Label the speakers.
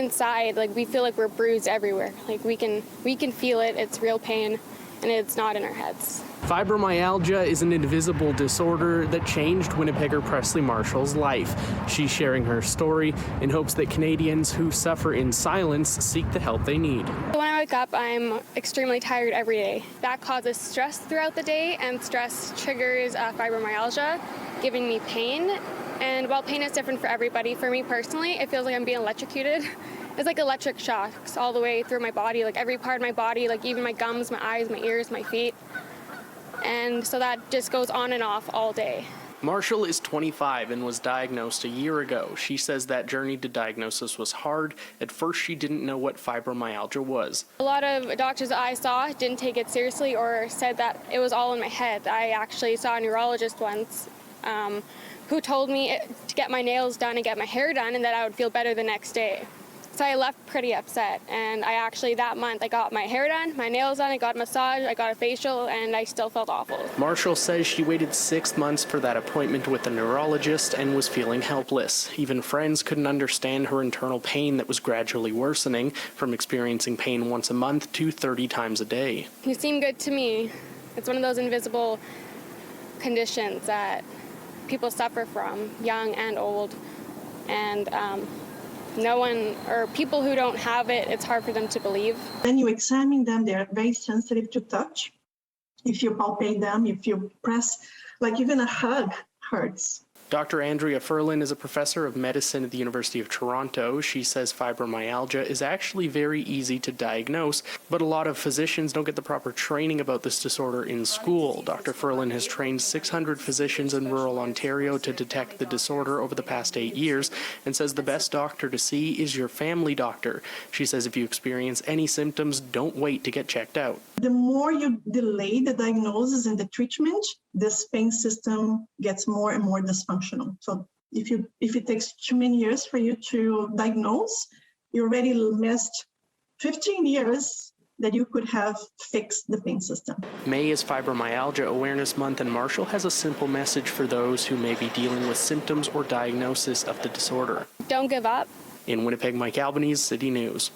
Speaker 1: inside, like, we feel like we're bruised everywhere. Like, we can feel it. It's real pain, and it's not in our heads.
Speaker 2: Fibromyalgia is an invisible disorder that changed Winnipegger Presley Marshall's life. She's sharing her story in hopes that Canadians who suffer in silence seek the help they need.
Speaker 1: When I wake up, I'm extremely tired every day. That causes stress throughout the day, and stress triggers fibromyalgia, giving me pain. And while pain is different for everybody, for me personally, it feels like I'm being electrocuted. It's like electric shocks all the way through my body, like every part of my body, like even my gums, my eyes, my ears, my feet. And so that just goes on and off all day.
Speaker 2: Marshall is 25 and was diagnosed a year ago. She says that journey to diagnosis was hard. At first, she didn't know what fibromyalgia was.
Speaker 1: A lot of doctors I saw didn't take it seriously or said that it was all in my head. I actually saw a neurologist once who told me to get my nails done and get my hair done and that I would feel better the next day. So I left pretty upset, and I actually, that month, I got my hair done, my nails done, I got a massage, I got a facial, and I still felt awful.
Speaker 2: Marshall says she waited 6 months for that appointment with a neurologist and was feeling helpless. Even friends couldn't understand her internal pain that was gradually worsening, from experiencing pain once a month to 30 times a day.
Speaker 1: You seem good to me. It's one of those invisible conditions that people suffer from, young and old, and no one, or people who don't have it, it's hard for them to believe.
Speaker 3: When you examine them, they're very sensitive to touch. If you palpate them, if you press, like even a hug hurts.
Speaker 2: Dr. Andrea Ferlin is a professor of medicine at the University of Toronto. She says fibromyalgia is actually very easy to diagnose, but a lot of physicians don't get the proper training about this disorder in school. Dr. Ferlin has trained 600 physicians in rural Ontario to detect the disorder over the past 8 years and says the best doctor to see is your family doctor. She says if you experience any symptoms, don't wait to get checked out.
Speaker 3: The more you delay the diagnosis and the treatment, this pain system gets more and more dysfunctional. So if it takes too many years for you to diagnose, you already missed 15 years that you could have fixed the pain system.
Speaker 2: May is Fibromyalgia Awareness Month, and Marshall has a simple message for those who may be dealing with symptoms or diagnosis of the disorder.
Speaker 1: Don't give up.
Speaker 2: In Winnipeg, Mike Albanese, City News.